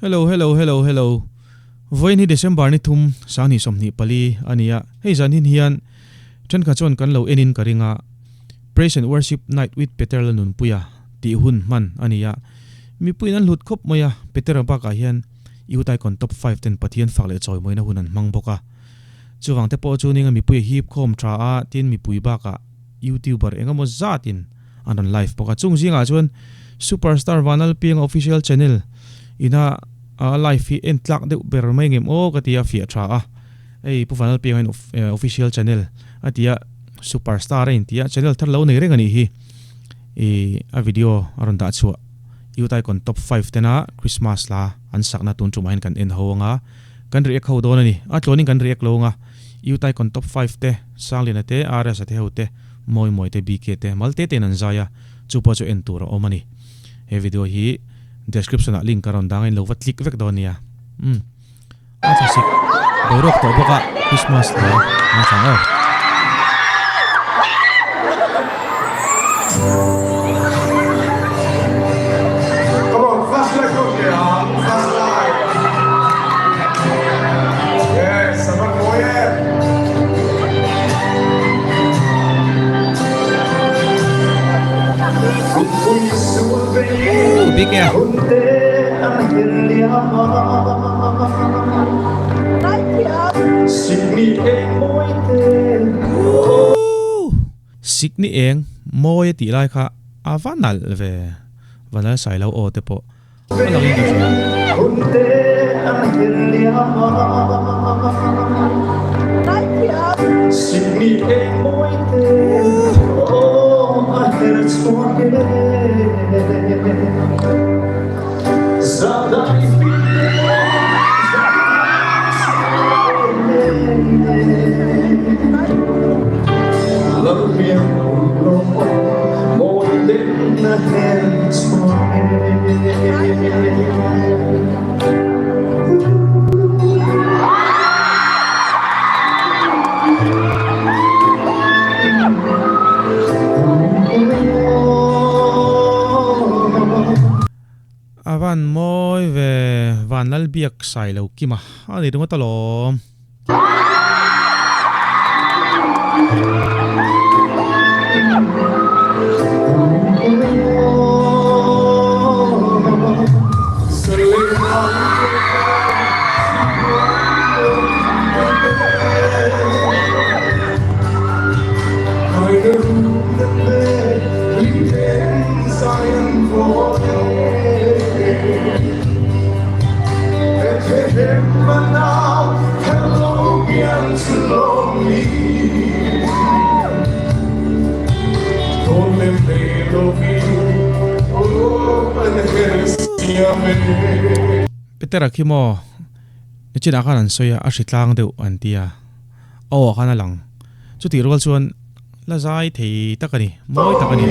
Hello, hello, hello, hello. Voi ni December ni thum sang ni som ni pali ania. Hei zan hin hian chen kha chon kan lo enin karinga Praise and Worship Night with Peter Lanun puya ti hun man ania. Mi puinan lut khop moya Peter ba ka hian iutai kon top 5 ten pathian fakle choi moina hunan mangboka. Chuwang te po chu ninga mi pui hip khom tra a tin mi pui ba ka YouTuber engamo zatin anon live poka chung jinga chuan Superstar Vanal Piang official channel ina live fi entlak de ber mai ngem o katia fi tra a ei pu Vanal Piang official channel atia Superstar intia channel thar lo nei reng ani hi a video aron da chu yutai kon top 5 tena Christmas la an sakna tun chu main kan en honga kan react ho don ani a tloning kan react lo nga yutai kon top 5 te sanglina te rs te hote moi moi te bk te malte te nan zaya chu po chu en tur o mani he video hi description a link karon dangin lo wat click vek donia a thasik borok to boka Christmas la na sango big yeah. Signi eng moi ti lai kha avanal ve vanal sai lo o te po alang ing ka Signi eng moi te oh I can't forget avan moi ve vanal biak sai lo kima ani dunga talom Peter akimo nichina kanan soya ashitlang deu antia aw kana lang chuti rol chuan la zai thei takani moi takani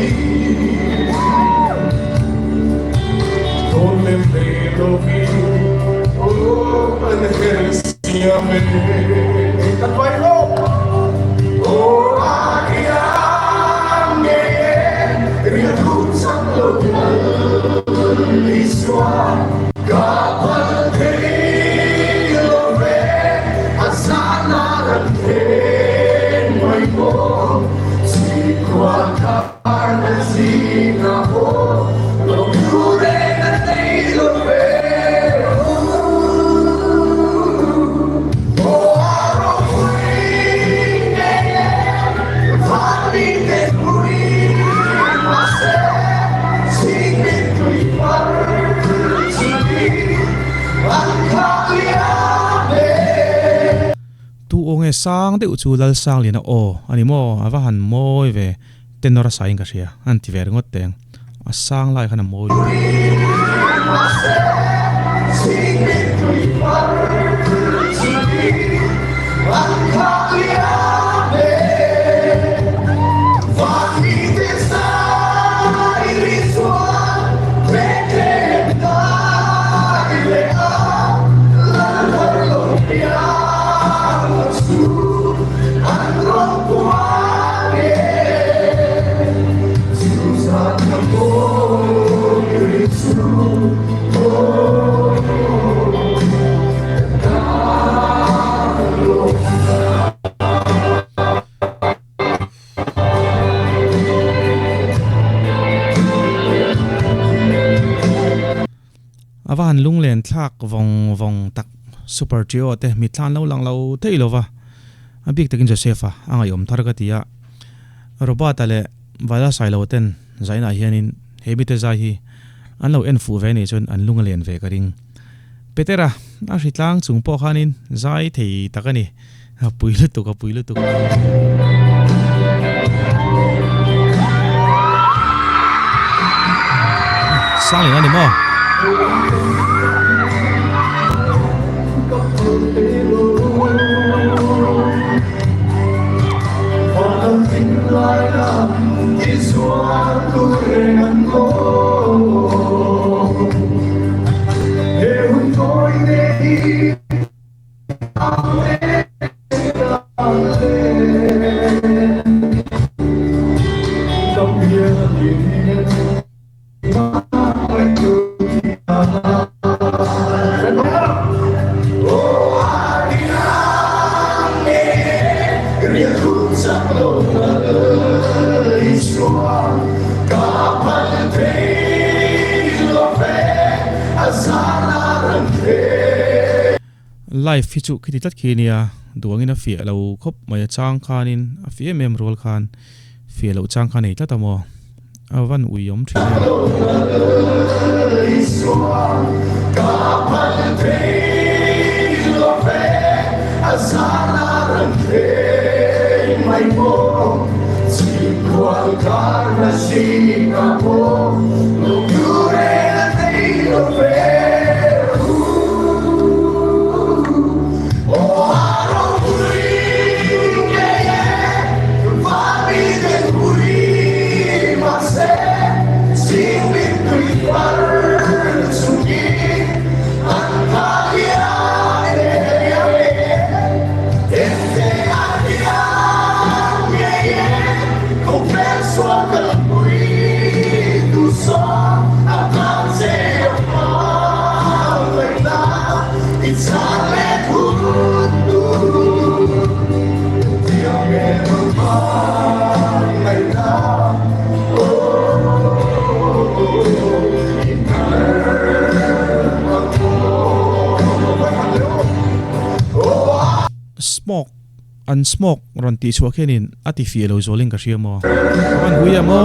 sang de uchu dal sang lina o ani mo ava han moi ve tenora saing ka sia anti ver ngot teng a sang lai khana moi awan lung len thlak vong tak super trio te mi thlan lo lang lo theilova abik takin josepha angayom thargatia robot ale wala sailo ten zaina hianin hebite za hi anlo en fu ve ni chon an lunga len ve karing petera a ritlang chung po khanin zai thei takani puilu tuk sang lên mo life hi chu khiti tat khinia duangin a fia lo khop mai chang khanin a fia mem rol khan fia lo chang khan ei tlatamo awan uyom thina smoke unsmoke ron ti chua khenin ati fi lo zoling ka hriamo an huia mo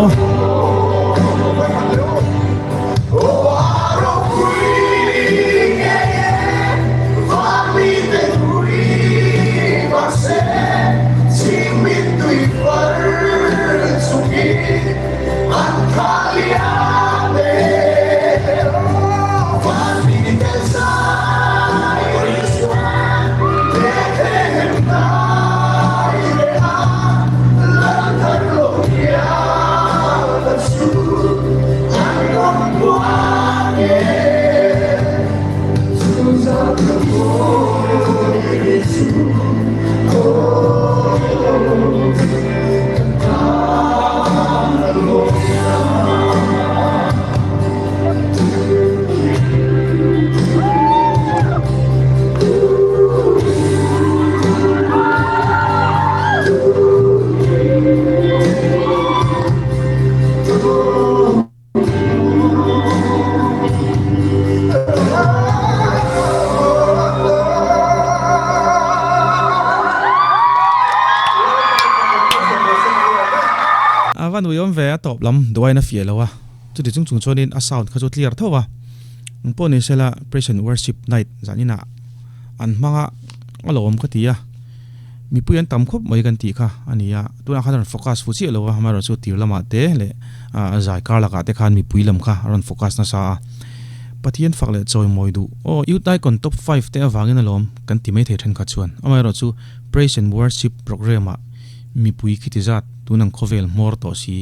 awan uyom ve top lam duai na fia lawa chu ti chung chonin a sound kha chu clear thowa poni sela present worship night zanina an manga alom ka tia mi puyan tam khop mai kan ti kha ania tuna khan focus fu chi lawa hamara chu tir lama te le zai kar laka te khan mi puilam kha ron focus na sa pathian fakle choi moi du o yutai kon top 5 te awangin alom kan ti mai the than kha chuan amaro chu praise and worship program a mi pui khiti zat tunang khovel mor to si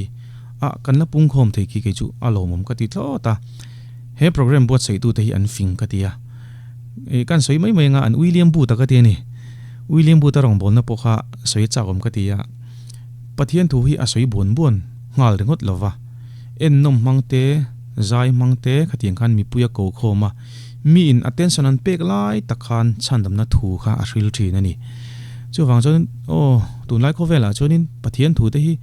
a kanla pung khom thei ki ke chu alomom ka ti thlota he program bot sei tu te hi an fing ka tia e kan soi mai mai nga an William Bu ta ka te ni William Bu ta rong bon na po kha soi chawm ka tia pathian thu hi a soi bon ngal ringot lova en nom mangte zai mangte khatien khan mi puya ko khoma mi in attention an pek lai takhan chandam na thu kha a hril thin ani chu wang chon o tun lai khovela chonin pathian thu te hi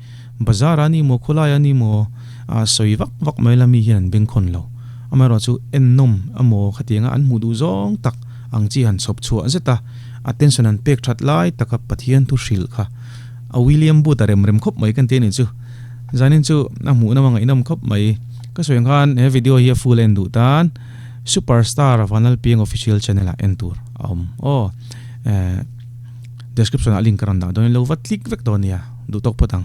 bazar ani mo khulai ani mo a soi vak mai lami hian beng khon lo amaro chu ennom amo khatinga an mudu zong tak ang chi han sop chu zeta attention an pek that lai taka pathian tu hril kha a William Booth a rem khop mai kan te ni chu zanin chu a mu na manga inam khop mai ka soeng khan he video hi full end du tan superstar vanal ping official channel a entur description a link karan da don lo wat click vek don ya du tok potang